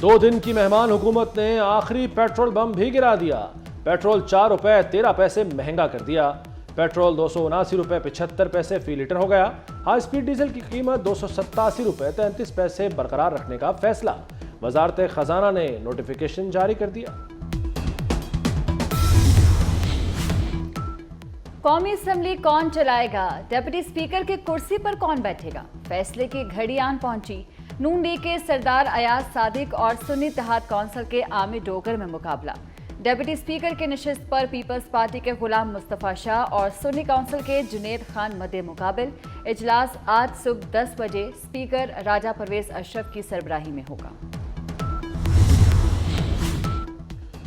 2 दिन की मेहमान हुकूमत ने आखिरी पेट्रोल बम भी गिरा दिया। पेट्रोल 4 रुपए 13 पैसे महंगा कर दिया। पेट्रोल 279 रुपए 75 पैसे फी लीटर हो गया। हाई स्पीड डीजल की कीमत 287 रुपए 33 पैसे बरकरार रखने का फैसला। वजारत खजाना ने नोटिफिकेशन जारी कर दिया। कौमी असम्बली कौन चलाएगा, डेप्यूटी स्पीकर की कुर्सी पर कौन बैठेगा, फैसले की घड़ी आन पहुंची। नून लीग के सरदार अयाज सादिक और सुन्नी इत्तेहाद कौंसिल के आमिर डोगर में मुकाबला। डेप्यूटी स्पीकर की नशिस्त पर पीपल्स पार्टी के गुलाम मुस्तफा शाह और सुन्नी काउंसिल के जुनेद खान मद्दे मुकाबिल। इजलास आज सुबह 10 बजे स्पीकर राजा परवेज अशरफ की सरबराही में होगा।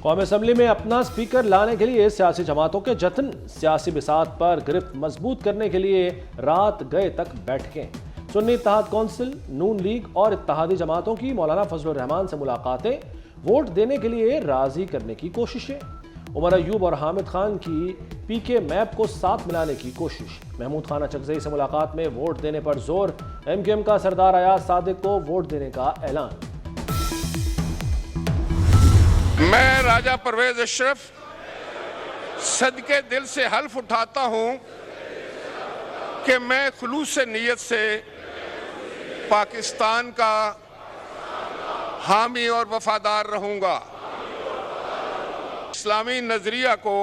कौमी असम्बली में अपना स्पीकर लाने के लिए सियासी जमातों के जत्न। सियासी बिसात पर गिरफ्त मजबूत करने के लिए रात गए तक बैठकें। सुन्नी इत्तेहाद कौंसिल, नून लीग और इत्तेहादी जमातों की मौलाना फजलुर रहमान से मुलाकातें। वोट देने के लिए राजी करने की कोशिशें। उमर अयूब और हामिद खान की पीके मैप को साथ मिलाने की कोशिश। महमूद खान अचकजई से मुलाकात में वोट देने पर जोर। MQM का सरदार अयाज सादिक को वोट देने का ऐलान। मैं राजा परवेज अशरफ सदके दिल से हल्फ उठाता हूं कि मैं खुलूस नीयत से पाकिस्तान का हामी और वफादार रहूंगा। इस्लामी नजरिया को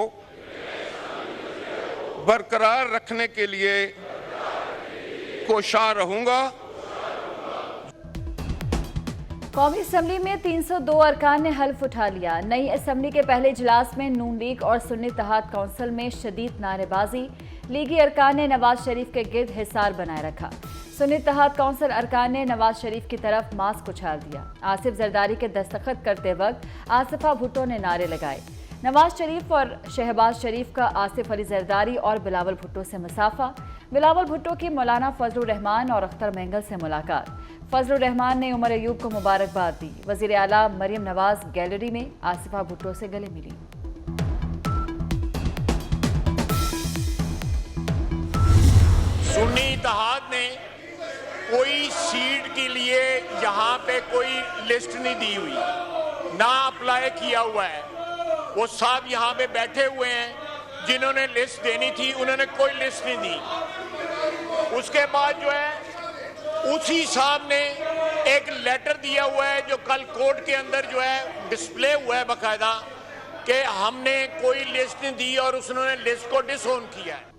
बरकरार रखने के लिए कोशां रहूंगा। कौमी असम्बली में 302 अरकान ने हल्फ उठा लिया। नई असम्बली के पहले इजलास में नून लीग और सुन्नी इत्तेहाद कौंसिल में शदीद नारेबाजी। लीगी अरकान ने नवाज शरीफ के गिर्द हिसार बनाए रखा। सुन्नी इत्तेहाद कौंसिल अरकान ने नवाज शरीफ की तरफ मास्क उछाल दिया। आसिफ जरदारी के दस्तखत करते वक्त आसिफा भुट्टो ने नारे लगाए। नवाज शरीफ और शहबाज शरीफ का आसिफ अली जरदारी और बिलावल भुट्टो से मुसाफा। बिलावल भुट्टो की मौलाना फजलुर रहमान और अख्तर मेंगल से मुलाकात। फजलुर रहमान ने उमर अयूब को मुबारकबाद दी। वजीर आला मरियम नवाज गैलरी में आसिफा भुट्टो से गले मिली। सुन्नी इत्तेहाद ने कोई सीट के लिए यहाँ पे कोई लिस्ट नहीं दी हुई, ना अप्लाई किया हुआ है। वो साहब यहाँ पे बैठे हुए हैं, जिन्होंने लिस्ट देनी थी उन्होंने कोई लिस्ट नहीं दी। उसके बाद जो है उसी साहब ने एक लेटर दिया हुआ है जो कल कोर्ट के अंदर जो है डिस्प्ले हुआ है बाकायदा, कि हमने कोई लिस्ट नहीं दी और उसने लिस्ट को डिसओन किया है।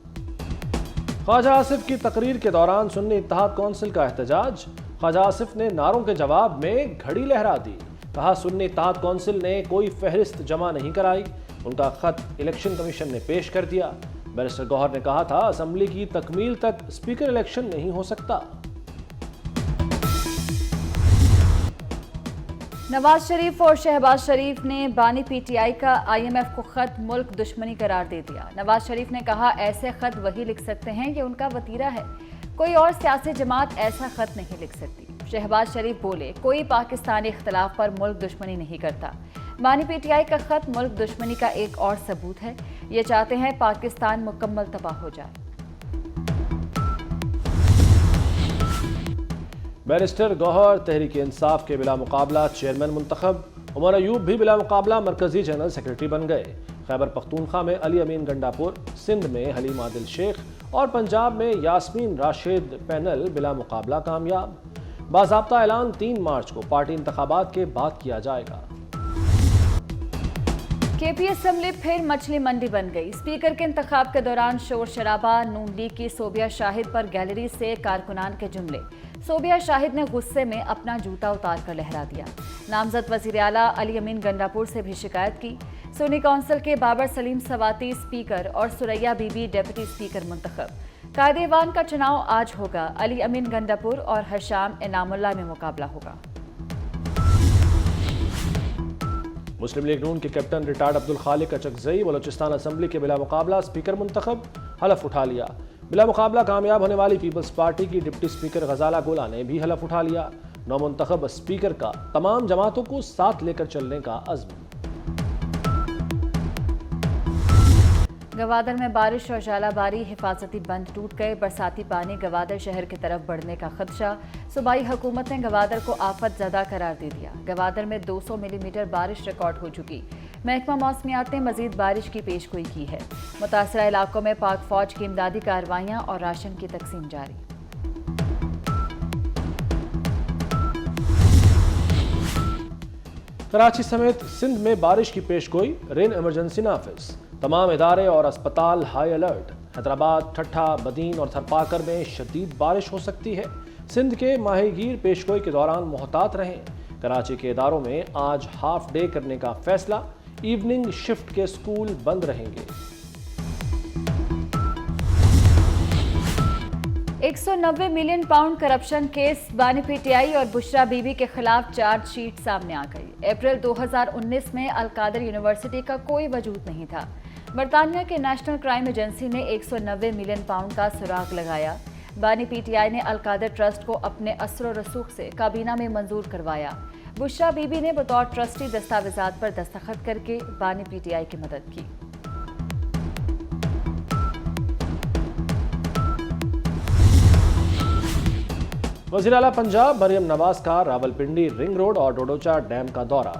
ख्वाजा आसिफ की तकरीर के दौरान सुन्नी इत्तेहाद कौंसिल का एहतजाज। ख्वाजा आसिफ ने नारों के जवाब में घड़ी लहरा दी। कहा सुन्नी इत्तेहाद कौंसिल ने कोई फहरिस्त जमा नहीं कराई, उनका खत इलेक्शन कमीशन ने पेश कर दिया। बैरिस्टर गौहर ने कहा था असम्बली की तकमील तक स्पीकर इलेक्शन नहीं हो सकता। नवाज शरीफ और शहबाज शरीफ ने बानी PTI का IMF को खत मुल्क दुश्मनी करार दे दिया। नवाज शरीफ ने कहा ऐसे खत वही लिख सकते हैं, ये उनका वतीरा है, कोई और सियासी जमात ऐसा खत नहीं लिख सकती। शहबाज शरीफ बोले कोई पाकिस्तानी इख्तलाफ पर मुल्क दुश्मनी नहीं करता। बानी PTI का खत मुल्क दुश्मनी का एक और सबूत है, ये चाहते हैं पाकिस्तान मुकम्मल तबाह हो जाए। बैरिस्टर गौहर तहरीक इंसाफ के बिला मुकाबला चेयरमैन मुंतखब। उमर अयूब भी बिला मुकाबला मरकजी जनरल सेक्रेटरी बन गए। खैबर पख्तूनख्वा में अली अमीन गंडापुर, सिंध में हलीम आदिल शेख और पंजाब में यास्मीन राशिद पैनल बिला मुकाबला कामयाब। बाज़ाब्ता ऐलान 3 मार्च को पार्टी इंतखाबात के बाद किया जाएगा। KP असम्बली फिर मछली मंडी बन गई। स्पीकर के इंतखाब के दौरान शोर शराबा। नून लीग की सोबिया शाहिद पर गैलरी से कारकुनान के जुमले। सोबिया शाहिद ने गुस्से में अपना जूता उतार कर लहरा दिया। नामजद वजीर आला अली अमीन गंडापुर से भी शिकायत की। सुन्नी काउंसिल के बाबर सलीम सवाती स्पीकर और सुरैया बीबी डेप्यूटी स्पीकर मुंतखब। कायदेवान का चुनाव आज होगा। अली अमीन गंडापुर और हशाम इनामुल्लाह में मुकाबला होगा। मुस्लिम लीग नून के कैप्टन रिटायर्ड अब्दुल खालिक अचकजई बलोचिस्तान असम्बली के बिला मुकाबला स्पीकर मुंतखब। हलफ उठा लिया। बिला मुकाबला कामयाब होने वाली पीपल्स पार्टी की डिप्टी स्पीकर गजाला गोला ने भी हलफ उठा लिया। नौ मुंतखब स्पीकर का तमाम जमातों को साथ लेकर चलने का अज़्म। गवादर में बारिश और झालाबारी, हिफाजती बंद टूट गए। बरसाती पानी गवादर शहर की तरफ बढ़ने का खदशा। सूबाई हुकूमत ने गवादर को आफत ज़दा करार दे दिया। गवादर में 200 मिलीमीटर बारिश रिकॉर्ड हो चुकी। महकमा मौसमियात ने मजीद बारिश की पेशगोई की है। मुतासरा इलाकों में पाक फौज की इमदादी कार्रवाइयाँ और राशन की तकसीम जारी। कराची समेत सिंध में बारिश की पेशगोई, रेन इमरजेंसी नाफिज। तमाम इदारे और अस्पताल हाई अलर्ट। हैदराबाद, ठट्ठा, बदीन और थरपाकर में शदीद बारिश हो सकती है। सिंध के माहीगीर पेशगोई के दौरान मोहतात रहें। कराची के इदारों में आज हाफ डे करने का फैसला। इवनिंग शिफ्ट के स्कूल बंद रहेंगे। 190 मिलियन पाउंड करप्शन केस, बानी पीटीआई और बुशरा बीबी के खिलाफ चार्जशीट सामने आ गई। अप्रैल 2019 में अलकादर यूनिवर्सिटी का कोई वजूद नहीं था। बरतानिया के नेशनल क्राइम एजेंसी ने 190 मिलियन पाउंड का सुराग लगाया। बानी पीटीआई ने अलकादर ट्रस्ट को अपने असर और रसूख से काबीना में मंजूर करवाया। बुशरा बीबी ने बतौर ट्रस्टी दस्तावेजात पर दस्तखत करके बानी पीटीआई की मदद की। वज़ीर आला पंजाब मरियम नवाज का रावलपिंडी रिंग रोड और डोडोचा डैम का दौरा।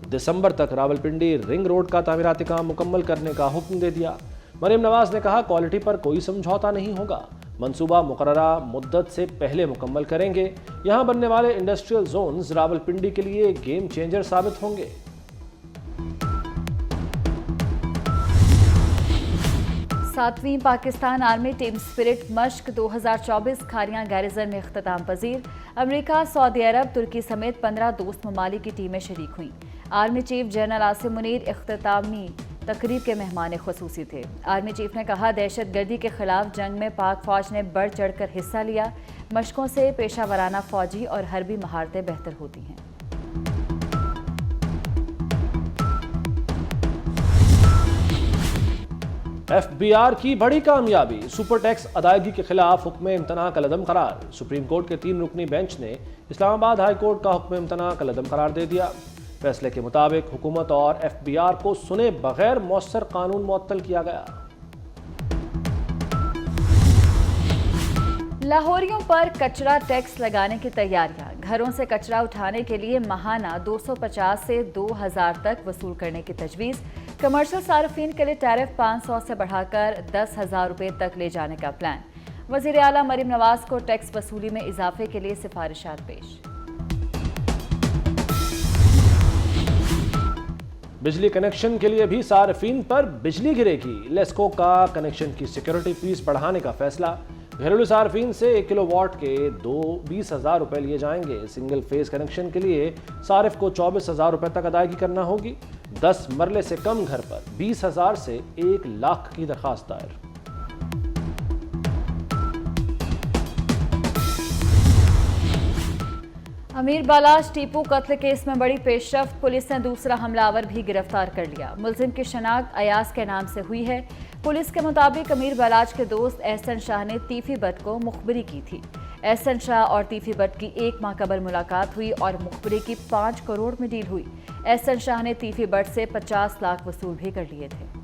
दिसंबर तक रावलपिंडी रिंग रोड का तामीराती काम मुकम्मल करने का हुक्म दे दिया। मरियम नवाज ने कहा, क्वालिटी पर कोई समझौता नहीं होगा। मंसूबा मुकर्ररा मुद्दत से पहले मुकम्मल करेंगे। यहां बनने वाले इंडस्ट्रियल जोन्स रावलपिंडी के लिए गेम चेंजर साबित होंगे। सातवीं Pakistan army team spirit मश्क 2024 Khariyan garrison में इख्तिताम पजीर। अमेरिका, सऊदी अरब, तुर्की समेत 15 दोस्त ममालिक की टीमें शरीक हुईं। Army chief general Asim Munir इख्तितामी तकरीब के मेहमान खुसूसी थे। आर्मी चीफ ने कहा, दहशत गर्दी के खिलाफ जंग में पाक फौज ने बढ़ चढ़कर हिस्सा लिया। मशकों से पेशा वराना फौजी और हरबी महारतें बेहतर होती हैं। FBR की बड़ी कामयाबी, सुपर टैक्स अदायगी के खिलाफ हुक्म इम्तना कलदम करार। सुप्रीम कोर्ट के 3 रुकनी बेंच ने इस्लामाबाद हाई कोर्ट का हुक्म इम्तना कलदम करार दे दिया। फैसले के मुताबिक हुकूमत और FBR को सुने बगैर मौसर कानून मुअत्तल किया गया। लाहौरियों पर कचरा टैक्स लगाने की तैयारियां। घरों से कचरा उठाने के लिए माहाना 250 से 2000 तक वसूल करने की तजवीज़। कमर्शियल सार्फिन के लिए टैरिफ 500 से बढ़ाकर 10,000 रुपये तक ले जाने का प्लान। वज़ीर आला मरियम नवाज को टैक्स वसूली में इजाफे के लिए सिफारिशात पेश। बिजली कनेक्शन के लिए भी सार्फिन पर बिजली गिरेगी। लेस्को का कनेक्शन की सिक्योरिटी फीस बढ़ाने का फैसला। घरेलू सार्फिन से 1 किलोवाट के 20,000 रुपये लिए जाएंगे। सिंगल फेज कनेक्शन के लिए सारिफ को 24,000 रुपये तक अदायगी करना होगी। 10 मरले से कम घर पर 20,000 से 1 लाख की दरखास्त दायर। अमीर बालाश टीपू कत्ल केस में बड़ी पेशरफ्त। पुलिस ने दूसरा हमलावर भी गिरफ्तार कर लिया। मुलजिम की शनाख्त अयाज के नाम से हुई है। पुलिस के मुताबिक अमीर बालाश के दोस्त एहसन शाह ने तीफी भट्ट को मुखबरी की थी। एहसन शाह और तीफी भट्ट की 1 माह कबल मुलाकात हुई और मुखबरी की 5 करोड़ में डील हुई। एहसन शाह ने तीफी भट्ट से 50 लाख वसूल भी कर लिए थे।